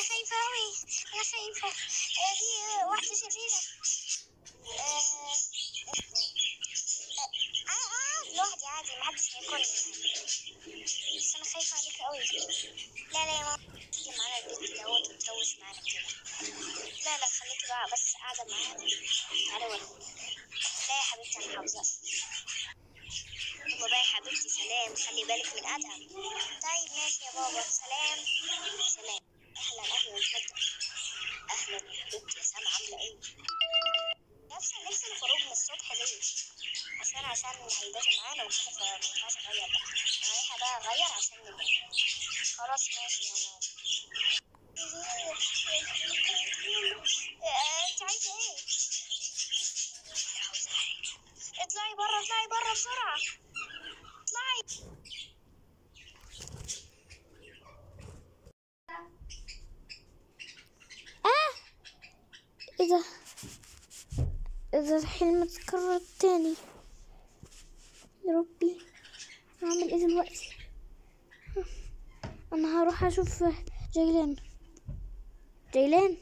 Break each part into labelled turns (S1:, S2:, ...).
S1: انا خايفه قوي، انا خايفه. دي واحده شريره. انا لوحدي عادي، محدش هياكلني يعني. بس انا خايفه عليك قوي. لا لا يا ماما، تيجي معانا البيت دوت وتروش معانا كده. لا لا، خليكي بقى بس قاعده معانا. تعالي وريني. لا يا حبيبتي انا حافظه. بابا يا حبيبتي سلام، خلي بالك من ادهم. طيب ماشي يا بابا، سلام سلام. اهلا اهلا اتفضل. اهلا يا حبيبتي يا سما، عامله ايه؟ نفس الخروج من الصبح ليه؟ عشان هيباتوا معانا وكده، فما ينفعش اغير بقى. انا رايحه بقى اغير عشان ننام. خلاص ماشي يا ماما. انت عايزه ايه؟ اطلعي بره، اطلعي بره بسرعه، اطلعي.
S2: ايه ده الحلم اتكرر تاني. يا ربي هعمل ايه دلوقتي؟ انا هروح اشوف جيلان. جيلان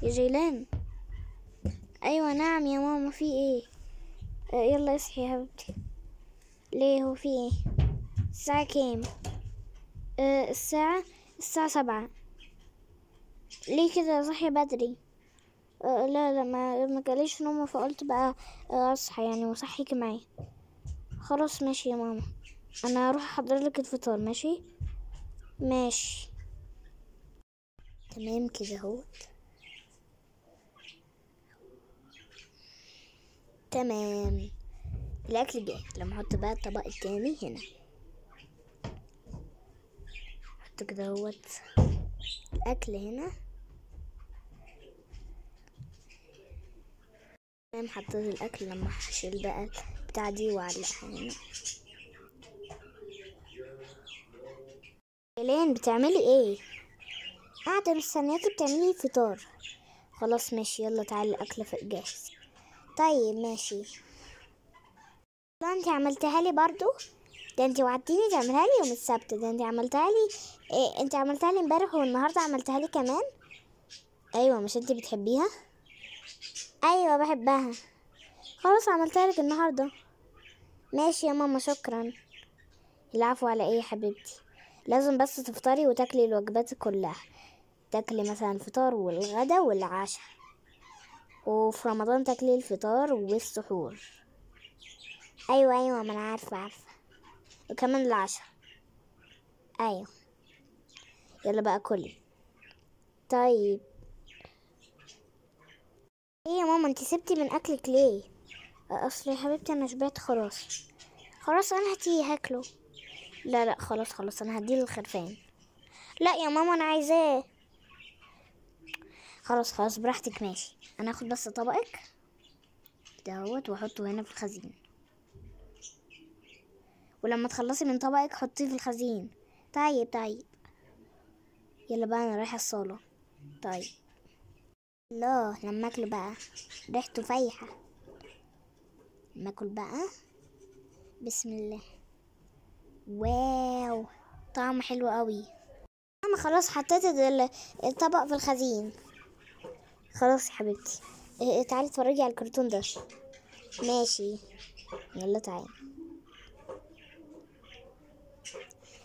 S2: يا جيلان. ايوه نعم يا ماما، في ايه؟ يلا اصحي يا حبيبتي. ليه، هو في ايه؟ الساعة كام؟ الساعة 7. ليه كده صحي بدري؟ لا لا، ما جاليش نوم، فقلت بقى اصحى يعني وصحيكي معايا. خلاص ماشي يا ماما، انا هروح احضر لك الفطار. ماشي ماشي تمام كده اهو. تمام، الاكل جاهز. لما احط بقى الطبق التاني هنا، احط كده اهوت الاكل هنا. تمام، حطيت الاكل. لما هشيل بقى بتاع دي واعلقها هنا. لين بتعملي ايه؟ قاعده مستنياكي بتعملي فطار. خلاص ماشي، يلا تعالي الاكل جاهز. طيب ماشي. لا انتي عملتها لي برضو؟ ده انتي وعدتيني تعملها لي يوم السبت. ده انتي عملتها لي إيه؟ انتي عملتها لي امبارح والنهارده عملتها لي كمان. ايوه، مش انتي بتحبيها؟ ايوه بحبها. خلاص عملتها لك النهارده. ماشي يا ماما، شكرا. العفو، على ايه يا حبيبتي؟ لازم بس تفطري وتاكلي الوجبات كلها. تاكلي مثلا الفطار والغدا والعشاء، وفي رمضان تاكلي الفطار والسحور. ايوه ما انا عارفه. وكمان العشاء. ايوه. يلا بقى كلي. طيب. ايه يا ماما، انتي سبتي من اكلك ليه؟ اصل يا حبيبتي انا شبعت خلاص. خلاص انا هاكله. لا لا، خلاص انا هديه للخرفان. لا يا ماما انا عايزاه. خلاص براحتك. ماشي، انا هاخد بس طبقك دهوت واحطه هنا في الخزين، ولما تخلصي من طبقك حطيه في الخزين. طيب. يلا بقى انا رايحه الصاله. طيب. الله، لما اكله بقى ريحته فايحه. لما اكل بقى، بسم الله. واو، طعم حلو قوي. انا خلاص حطيت الطبق في الخزين. خلاص يا حبيبتي. تعالي اتفرجي على الكرتون ده. ماشي، يلا تعالي.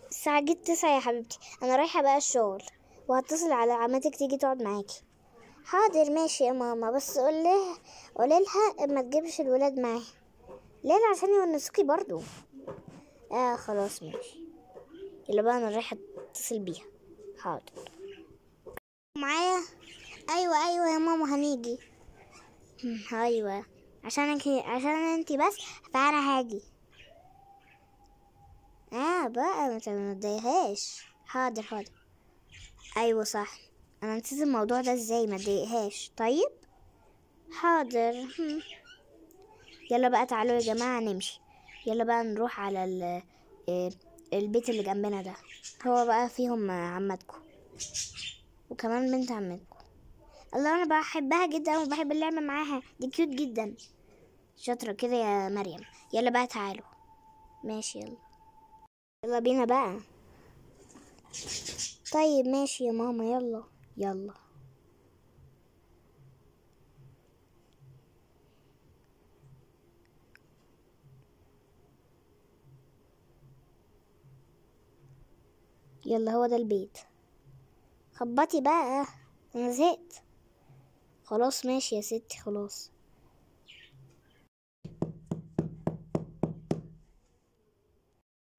S2: الساعة جت 9 يا حبيبتي، انا رايحة بقى الشغل، وهتصل على عمتك تيجي تقعد معاكي. حاضر ماشي يا ماما، بس قوليلها ما تجيبش الولاد معاها. ليه؟ عشان يونسوكي برضو. خلاص ماشي. يلا بقى انا رايحة اتصل بيها. حاضر. معايا. ايوه يا ماما هنيجي. ايوه، عشان انتي بس، فانا هاجي. بقى ما تضايقهاش. حاضر. ايوه صح، انا نسيت الموضوع ده. ازاي ما تضايقهاش؟ طيب حاضر. يلا بقى تعالوا يا جماعة نمشي. يلا بقى نروح على البيت اللي جنبنا ده. هو بقى فيهم عمتكم وكمان بنت عمتكم. الله، انا بحبها جدا وبحب اللعب معاها، دي كيوت جدا. شاطرة كده يا مريم. يلا بقى تعالوا. ماشي يلا بينا بقى. طيب ماشي يا ماما، يلا يلا. يلا هو ده البيت. خبطي بقى، انا زهقت. خلاص ماشي يا ستي، خلاص.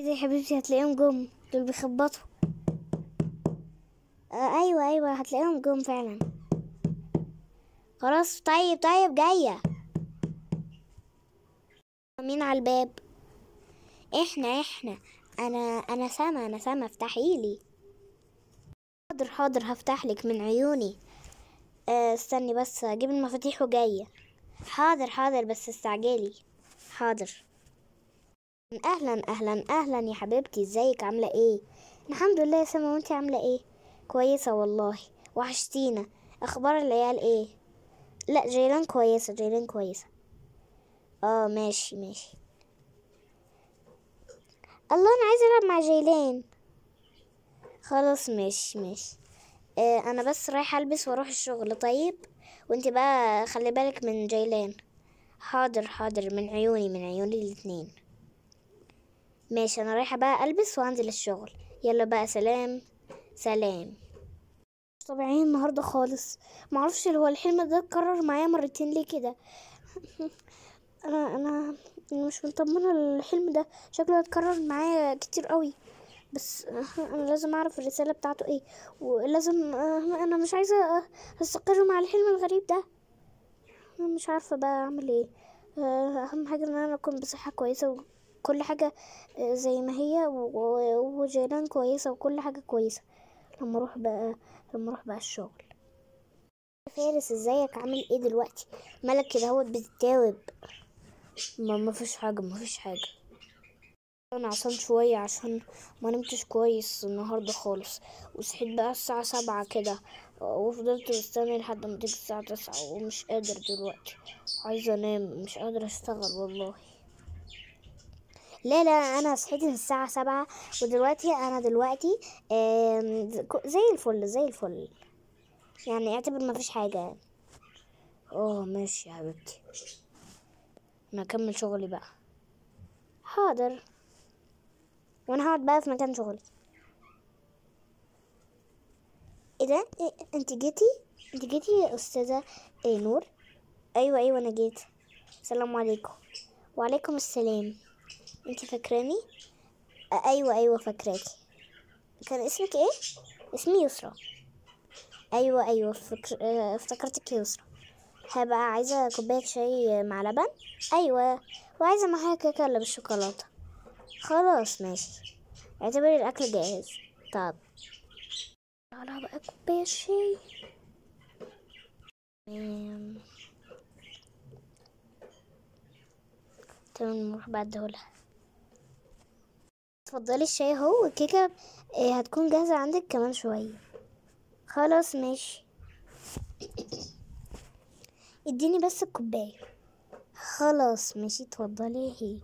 S2: يا حبيبتي هتلاقيهم جم، دول بيخبطوا. ايوه ايوه هتلاقيهم جم فعلا. خلاص طيب طيب جاية. مين على الباب؟ احنا. انا سما افتحيلي. حاضر حاضر هفتح لك من عيوني. استني بس اجيب المفاتيح وجاية. حاضر حاضر بس استعجلي. حاضر. اهلا اهلا اهلا يا حبيبتي، ازيك عاملة ايه؟ الحمد لله يا سما، وانتي عاملة ايه؟ كويسة والله، وحشتينا. اخبار العيال ايه؟ لا جيلان كويسة، جيلان كويسة. اه ماشي ماشي. الله انا عايزة العب مع جيلان. خلاص ماشي ماشي. انا بس رايحة البس واروح الشغل. طيب وانتي بقى خلي بالك من جيلان. حاضر حاضر، من عيوني من عيوني الاتنين. ماشي انا رايحة بقى البس وانزل الشغل. يلا بقى سلام. سلام. مش طبيعيين النهاردة خالص. معرفش هو الحلم ده اتكرر معايا مرتين ليه كده. انا مش مطمنة الحلم ده، شكله اتكرر معايا كتير قوي. بس انا لازم اعرف الرسالة بتاعته ايه، ولازم انا مش عايزة استقر مع الحلم الغريب ده. انا مش عارفة بقى اعمل ايه. اهم حاجة ان انا اكون بصحة كويسة وكل حاجة زي ما هي، وجيران كويسة وكل حاجة كويسة. لما اروح بقى لما اروح بقى الشغل. فارس ازيك، عامل ايه دلوقتي؟ مالك كده هوت بتتاوب؟ ما فيش حاجة، ما فيش حاجة. انا عصان شوية عشان ما نمتش كويس النهاردة خالص، وصحيت بقى الساعة 7 كده، وفضلت مستني لحد ما تيجي الساعة 9 ومش قادر دلوقتي. عايزة انام، مش قادرة اشتغل والله. لا لا انا صحيت الساعة 7، ودلوقتي انا دلوقتي زي الفل زي الفل. يعني اعتبر ما فيش حاجة يعني. اه ماشي يا حبيبتي، انا اكمل شغلي بقى. حاضر. وانا هقعد بقى في مكان شغلي. ايه ده؟ إيه؟ انت جيتي يا استاذة نور؟ ايوه ايوه انا جيت. السلام عليكم. وعليكم السلام. انت فاكراني؟ ايوه ايوه فاكراكي. كان اسمك ايه؟ اسمي يسرا. ايوه ايوه افتكرتك يا يسرا. هبقى عايزة كوباية شاي مع لبن. ايوه، وعايزة معاها كيكة اللي بالشوكولاتة. خلاص ماشي، اعتبري الاكل جاهز. طب تعالى بقى كوباية شاي. تمام. تمام نروح بقى اديهولها. اتفضلي الشاي اهو، والكيكة هتكون جاهزة عندك كمان شوية. خلاص ماشي. اديني بس الكوباية. خلاص ماشي اتفضلي هي.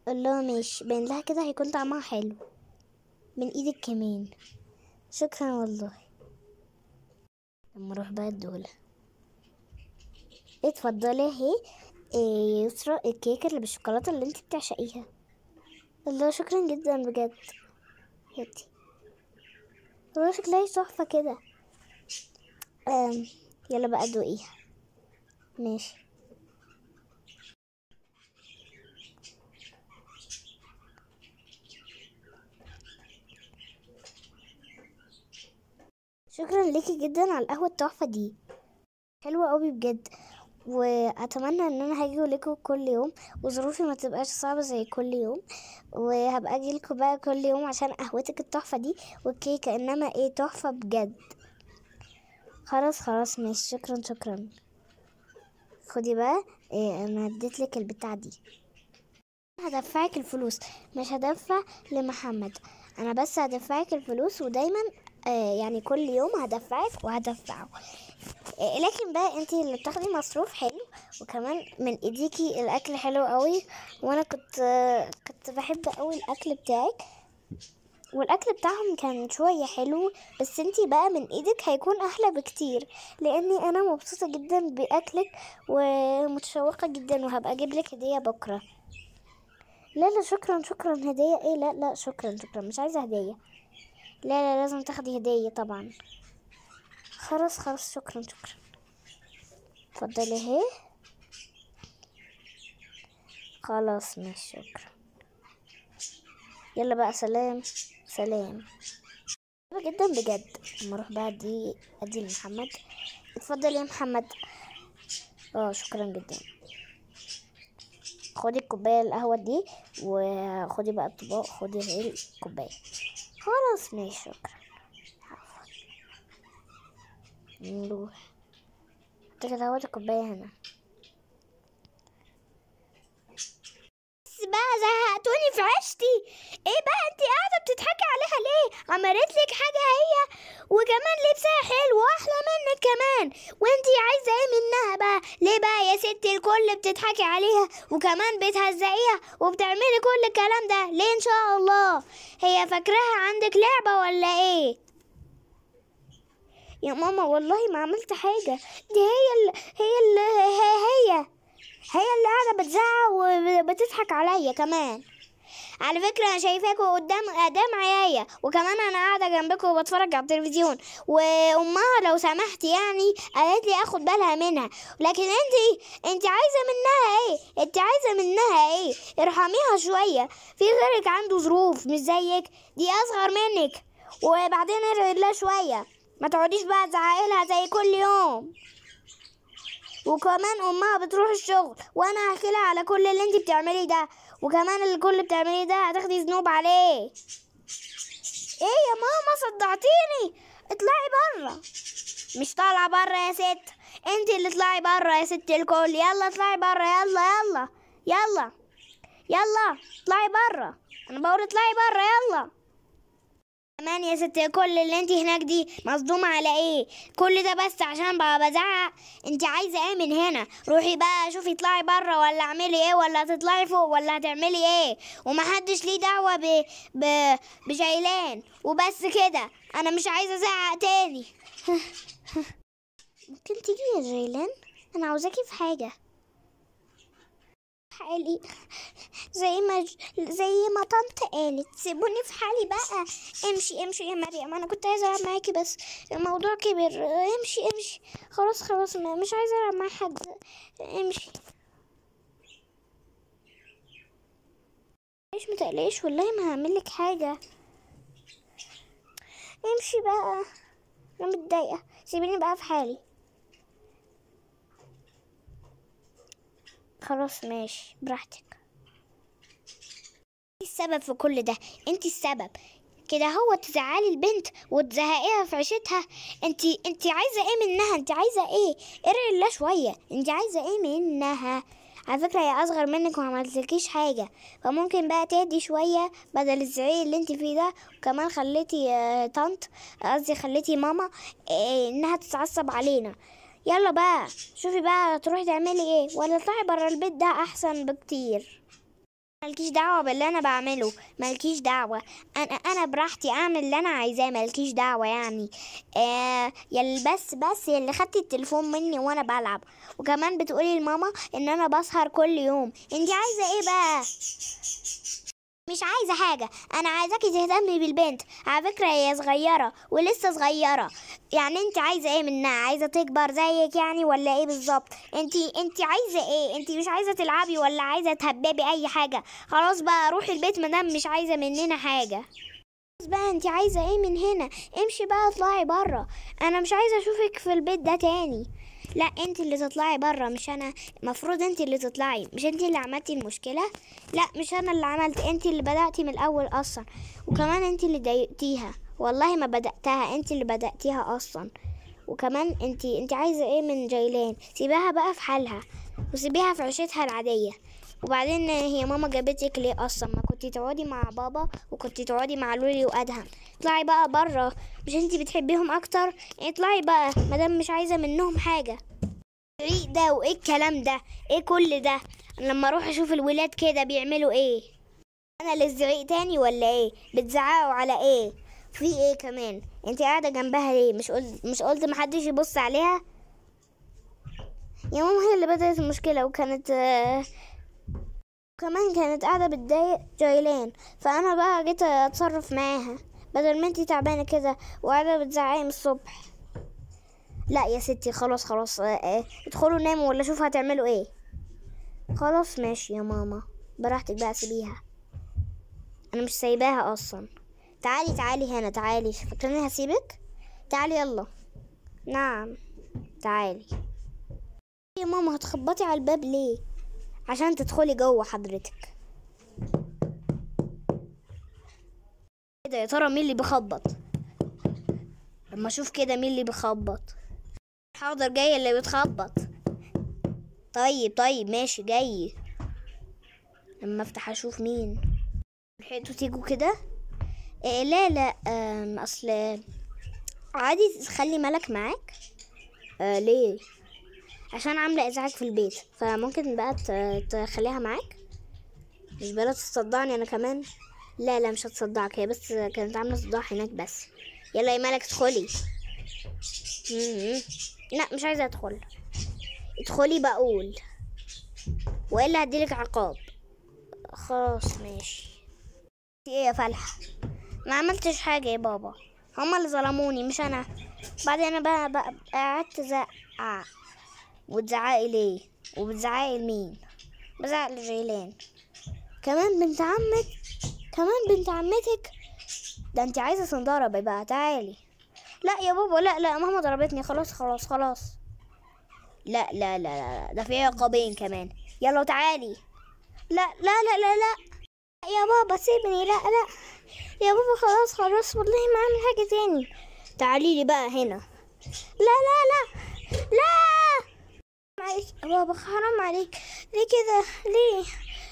S2: الله ماشي، باين لها كده هيكون طعمها حلو من ايدك كمان. شكرا والله. لما اروح بقى اديهولها. اتفضلي اهي. يسرا الكيكة اللي بالشوكولاتة اللي انت بتعشقيها. الله شكرا جدا بجد. هاتي. والله شكلها تحفة كده. يلا بقى ادوقيها. ماشي. شكرا ليكي جدا على القهوة التحفة دي، حلوة قوي بجد. واتمنى ان انا هاجي لكم كل يوم، وظروفي ما تبقاش صعبة زي كل يوم، وهبقى اجي لكم بقى كل يوم عشان قهوتك التحفة دي والكيكة، انما ايه تحفة بجد. خلاص خلاص ماشي، شكرا شكرا. خدي بقى. انا اديتلك البتاع دي. هدفعك الفلوس، مش هدفع لمحمد. انا بس هدفعك الفلوس، ودايما يعني كل يوم هدفعك وهدفعه. لكن بقى انتي اللي بتاخدي مصروف حلو، وكمان من ايديكي الاكل حلو قوي، وانا كنت بحب قوي الاكل بتاعك. والاكل بتاعهم كان شويه حلو، بس انتي بقى من ايدك هيكون احلى بكتير، لاني انا مبسوطه جدا باكلك ومتشوقه جدا، وهبقى اجيب لك هديه بكره. لا لا شكرا شكرا، هديه ايه؟ لا لا شكرا شكرا، مش عايزه هديه. لا لا لازم تاخدي هديه طبعا. خلاص خلاص شكرا شكرا. اتفضلي اهي. خلاص ماشي شكرا. يلا بقى سلام سلام. جدا بجد. اما اروح بقى ادي لمحمد. اتفضل يا محمد. شكرا جدا. خدي الكوبايه القهوه دي، وخدي بقى الطباق، خدي اهي الكوبايه. خلاص ماشي شكرا. نروح كده اهوت الكوبايه هنا. بقى زهقتوني في عشتي. ايه بقى انت قاعده بتضحكي عليها ليه؟ عملت لك حاجه هي؟ وكمان لبسها حلو واحلى منك كمان، وانت عايزه ايه منها بقى؟ ليه بقى يا ستي الكل بتضحكي عليها وكمان بتهزقيها وبتعملي كل الكلام ده ليه؟ ان شاء الله هي فاكراها عندك لعبه ولا ايه؟ يا ماما والله ما عملت حاجه، دي هي اللي قاعدة بتزعق وبتضحك عليا كمان. على فكرة أنا شايفاكوا قدام عيايا، وكمان أنا قاعدة جنبكوا وبتفرج على التلفزيون، وأمها لو سمحت يعني قالت لي أخد بالها منها، لكن انت عايزة منها ايه؟ انت عايزة منها ايه؟ ارحميها شوية، في غيرك عنده ظروف مش زيك، دي أصغر منك، وبعدين ارعي لها شوية، ما تقعديش بقى تزعقي لها زي كل يوم. وكمان امها بتروح الشغل، وانا هحكي لها على كل اللي انت بتعمليه ده، وكمان الكل اللي بتعمليه ده هتاخدي ذنوب عليه. ايه يا ماما صدعتيني، اطلعي بره. مش طالعه بره يا ست، انت اللي اطلعي بره يا ست الكل. يلا اطلعي بره، يلا يلا يلا يلا اطلعي بره، انا بقول اطلعي بره يلا. كمان يا ست كل اللي انت هناك دي مصدومة على ايه؟ كل ده بس عشان بقى بزعق؟ انت عايزة ايه من هنا؟ روحي بقى شوفي اطلعي بره ولا اعملي ايه، ولا تطلعي فوق ولا هتعملي ايه، ومحدش ليه دعوة بجيلان وبس كده. انا مش عايزة ازعق تاني. ممكن تيجي يا جيلان؟ انا عاوزاكي في حاجة حالي، زي ما طنط قالت سيبوني في حالي بقى. امشي امشي يا مريم، انا كنت عايزه العب معاكي بس الموضوع كبر. امشي امشي خلاص خلاص، مش عايزه العب مع حد. امشي. ليش متقلقيش والله ما هعملك حاجه. امشي بقى، انا متضايقه، سيبيني بقى في حالي. خلاص ماشي براحتك. السبب في كل ده انت السبب كده، هو تزعلي البنت وتزهقيها في عيشتها. انت عايزه ايه منها؟ انت عايزه ايه؟ ارعي الله شويه، انت عايزه ايه منها؟ على فكره هي اصغر منك وما عملتلكيش حاجه، فممكن بقى تهدي شويه بدل الزعيق اللي انت فيه ده. وكمان خليتي طنط، قصدي خليتي ماما انها تتعصب علينا. يلا بقى شوفي بقى تروحي تعملي ايه، ولا تطلعي برا البيت، ده احسن بكتير. مالكيش دعوة باللي انا بعمله، مالكيش دعوة، انا براحتي اعمل اللي انا عايزاه، مالكيش دعوة يعني. يلي بس يلي خدتي التليفون مني وانا بلعب، وكمان بتقولي لماما ان انا بسهر كل يوم. انتي عايزة ايه بقى؟ مش عايزة حاجة، أنا عايزاكي تهتمي بالبنت. على فكرة هي صغيرة ولسه صغيرة، يعني انت عايزة ايه منها؟ عايزة تكبر زيك يعني ولا ايه بالظبط؟ انت عايزة ايه؟ انت مش عايزة تلعبي ولا عايزة تهببي أي حاجة؟ خلاص بقى روحي البيت مدام مش عايزة مننا حاجة. خلاص بقى انت عايزة ايه من هنا؟ امشي بقى اطلعي برا، أنا مش عايزة أشوفك في البيت ده تاني. لا انت اللي تطلعي برا مش انا، مفروض انت اللي تطلعي، مش انت اللي عملتي المشكله. لا مش انا اللي عملت، انت اللي بدأتي من الاول اصلا، وكمان انت اللي ضايقتيها. والله ما بدأتها، انت اللي بدأتيها اصلا. وكمان انت عايزه ايه من جيلان؟ سيبيها بقى في حالها وسيبيها في عيشتها العاديه. وبعدين هي ماما جابتك ليه اصلا؟ ما كنتي تقعدي مع بابا وكنتي تقعدي مع لولي وادهم. اطلعي بقى بره، مش انتي بتحبيهم اكتر؟ اطلعي بقى مادام مش عايزه منهم حاجه. ايه ده وايه الكلام ده؟ ايه كل ده؟ لما اروح اشوف الولاد كده بيعملوا ايه؟ انا اللي الزعيق تاني ولا ايه؟ بتزعقوا على ايه؟ في ايه كمان؟ انت قاعده جنبها ليه؟ مش قلت محدش يبص عليها؟ يا ماما هي اللي بدأت المشكله، وكانت كمان كانت قاعده بتضايق جايلان، فانا بقى جيت اتصرف معاها بدل ما انتي تعبانه كده وقاعده بتزعقي من الصبح. لا يا ستي، خلاص خلاص، ادخلوا ناموا ولا شوفوا هتعملوا ايه. خلاص ماشي يا ماما، براحتك بقى، سيبيها. انا مش سايباها اصلا. تعالي تعالي هنا، تعالي، فاكراني هسيبك؟ تعالي يلا. نعم تعالي. يا ماما هتخبطي على الباب ليه؟ عشان تدخلي جوه حضرتك. ايه ده؟ يا ترى مين اللي بيخبط؟ لما اشوف كده مين اللي بيخبط. حاضر، جاي اللي بتخبط. طيب ماشي، جاي. لما افتح اشوف مين. لحقتوا تيجوا كده؟ إيه لا لا، اصل عادي تخلي ملك معاك. ليه؟ عشان عامله ازعاج في البيت، فممكن بقى تخليها معاك. مش بلا تصدعني انا كمان. لا مش هتصدعك، هي بس كانت عامله صداع هناك بس. يلا يا ملك ادخلي. لا مش عايزه ادخل. ادخلي بقول، والا هديلك عقاب. خلاص ماشي. ايه يا فلح؟ ما عملتش حاجه يا بابا، هما اللي ظلموني مش انا. بعدين انا بقى قعدت ازعق. وتزعقي ليه؟ وبتزعقي لمين؟ بزعق لجيلان. كمان بنت عمتك. ده انت عايزه تنضربي بقى. تعالي. لا يا بابا، لا ماما ضربتني. خلاص. لا، ده في عقابين كمان. يلا تعالي. لا يا بابا سيبني. لا يا بابا، خلاص والله ما اعمل حاجه تاني. تعالي لي بقى هنا. لا معلش يا بابا، حرام عليك. ليه كده؟ ليه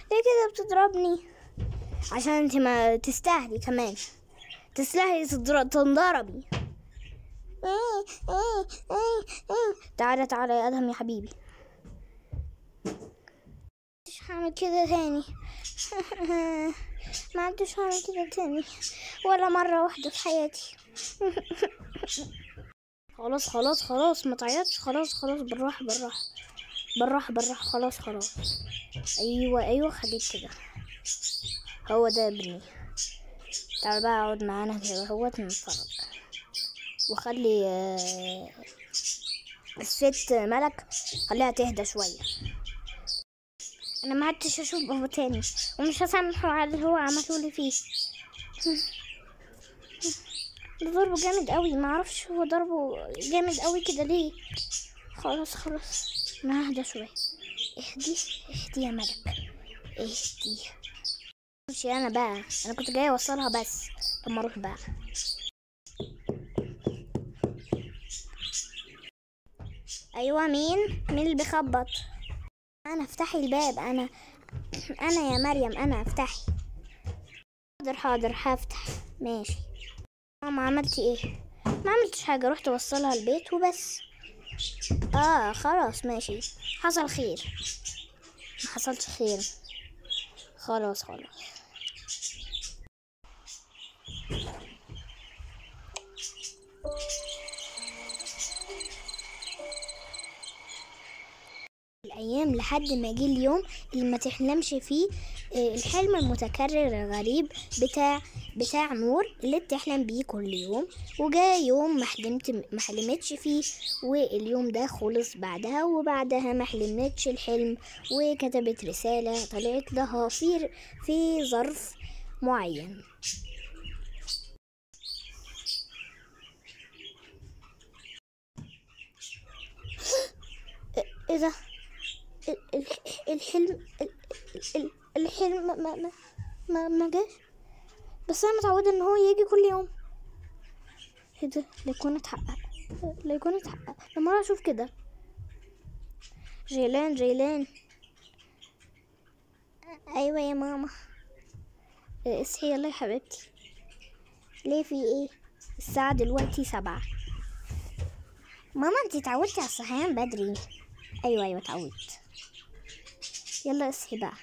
S2: كده بتضربني؟ عشان انت ما تستاهلي كمان. تستاهلي تنضربي. تعالى يا ادهم يا حبيبي. مش هعمل كده تاني. ما عدتش هعمل كده تاني ولا مرة واحدة في حياتي. خلاص ما تعيطش. خلاص بالراحة. خلاص. ايوه خليك كده. هو ده ابني. تعال بقى اقعد معانا كده هو نتفرج. وخلي الست ملك خليها تهدى شوية. انا ما عدتش اشوف بابا تاني، ومش هسامحه على اللي هو عملولي فيه. ده ضربه جامد قوي، ما اعرفش هو ضربه جامد قوي كده ليه. خلاص انا ههدى شويه. اهدي يا ملك، اهدي. امشي انا بقى، انا كنت جايه اوصلها بس. لما اروح بقى. ايوه، مين اللي بيخبط؟ انا افتحي الباب. انا يا مريم، انا افتحي. حاضر هفتح. ماشي. ماما عملتي ايه؟ ما عملتش حاجه، رحت اوصلها البيت وبس. خلاص ماشي. حصل خير. ما حصلش خير. خلاص. الايام لحد ما جه اليوم اللي ما تحلمش فيه. الحلم المتكرر الغريب بتاع نور اللي بتحلم بيه كل يوم. وجاء يوم ما حلمتش فيه، واليوم ده خلص بعدها، وبعدها ما حلمتش الحلم، وكتبت رسالة طلعت لها في ظرف معين. ايه ده؟ الحلم ما جاش. بس انا متعوده ان هو يجي كل يوم. ايه ده؟ لا يكون اتحقق لما اروح اشوف كده. جيلان. ايوه يا ماما. اصحي يلا يا حبيبتي. ليه؟ في ايه؟ الساعه دلوقتي 7. ماما انتي اتعودتي على الصحيان بدري. ايوه اتعودت. يلا اصحي بقى.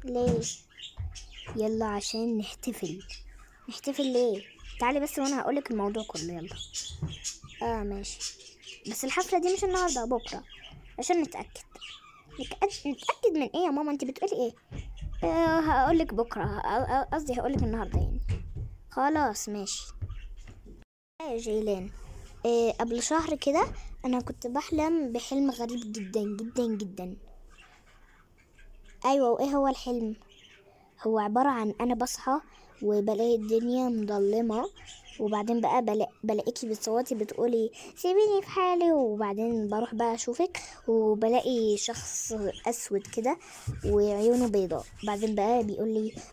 S2: ليه؟ يلا عشان نحتفل. نحتفل ليه؟ تعالي بس وانا هقولك الموضوع كله. يلا. ماشي، بس الحفلة دي مش النهاردة، بكرة، عشان نتأكد. نتأكد من ايه يا ماما؟ انت بتقولي ايه؟ هقولك بكرة، قصدي هقولك النهاردة يعني. خلاص ماشي. يا جيلان، قبل شهر كده انا كنت بحلم بحلم غريب جدا جدا جدا. ايوه، وايه هو الحلم؟ هو عبارة عن انا بصحى وبلاقي الدنيا مظلمة، وبعدين بقى بلاقيكي بتصوتي بتقولي سيبيني في حالي، وبعدين بروح بقى اشوفك وبلاقي شخص اسود كده وعيونه بيضاء. بعدين بقى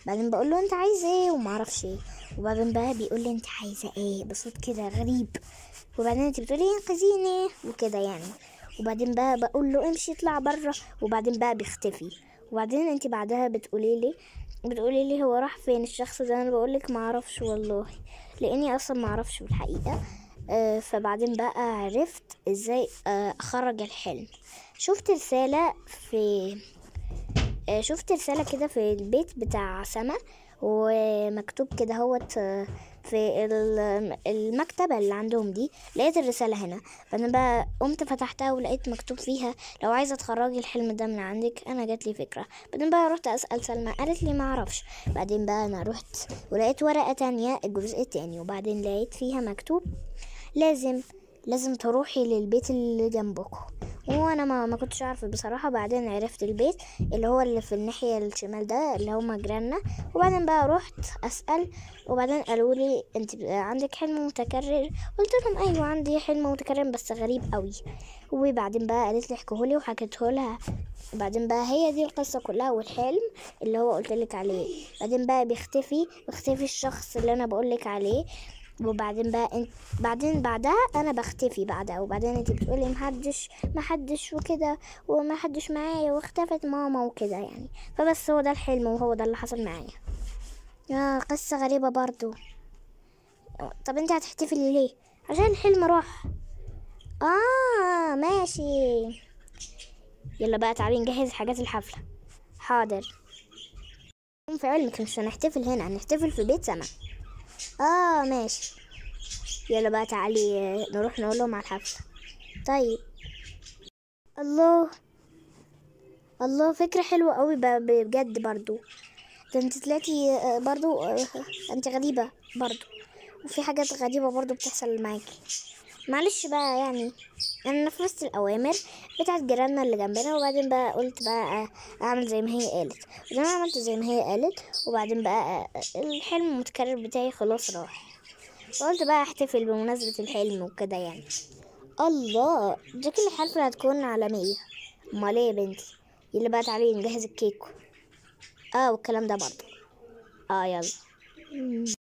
S2: بعدين بقول له انت عايز ايه وما اعرفش ايه، وبعدين بقى بيقول لي انت عايزه ايه بصوت كده غريب، وبعدين انت بتقولي انقذيني وكده يعني. وبعدين بقى بقول له امشي اطلع بره، وبعدين بقى بيختفي. وبعدين انت بعدها بتقولي لي هو راح فين الشخص ده؟ انا بقولك ما اعرفش والله، لاني اصلا ما اعرفش في الحقيقه. فبعدين بقى عرفت ازاي اخرج الحلم. شفت رساله في شفت رساله كده في البيت بتاع سما، ومكتوب كده هوت في المكتبة اللي عندهم دي. لقيت الرسالة هنا، فأنا بقى قمت فتحتها ولقيت مكتوب فيها لو عايزة تخرجي الحلم ده من عندك أنا جات لي فكرة. بعدين بقى رحت أسأل سلمى، قالت لي ما أعرفش. بعدين بقى أنا رحت ولقيت ورقة تانية الجزء التاني، وبعدين لقيت فيها مكتوب لازم تروحي للبيت اللي جنبكم. وانا ما كنتش عارفه بصراحه. بعدين عرفت البيت اللي هو اللي في الناحيه الشمال ده اللي هما جيراننا. وبعدين بقى رحت اسال، وبعدين قالوا لي انت عندك حلم متكرر. قلت لهم ايوه عندي حلم متكرر بس غريب قوي. وبعدين بقى قالت لي احكيه وحكيته لها. بعدين بقى هي دي القصه كلها والحلم اللي هو قلت لك عليه. بعدين بقى بيختفي الشخص اللي انا بقول لك عليه. وبعدين بقى بعدين بعدها انا بختفي بعدها، وبعدين انت بتقولي محدش وكده، ومحدش معايا واختفت ماما وكده يعني. فبس هو ده الحلم وهو ده اللي حصل معايا. قصة غريبة برضو. طب انت هتحتفلي ليه؟ عشان الحلم راح. ماشي. يلا بقى تعالي نجهز حاجات الحفلة. حاضر. في علمك مش هنحتفل هنا، هنحتفل في بيت سما. ماشي. يلا بقى تعالي نروح نقول لهم على الحفلة. طيب. الله فكرة حلوة قوي بجد برضو. ده انت طلعتي برضو انت غريبة برضو، وفي حاجات غريبة برضو بتحصل معاكي. معلش بقى يعني انا نفذت الاوامر بتاعت جيراننا اللي جنبنا، وبعدين بقى قلت بقى اعمل زي ما هي قالت، وزي ما عملت زي ما هي قالت. وبعدين بقى الحلم المتكرر بتاعي خلاص راح، فقلت بقى احتفل بمناسبة الحلم وكده يعني. الله، دي كل الحفلة هتكون عالمية. امال ايه يا بنتي؟ يلا بقى تعالي نجهز الكيك والكلام ده برضه. يلا.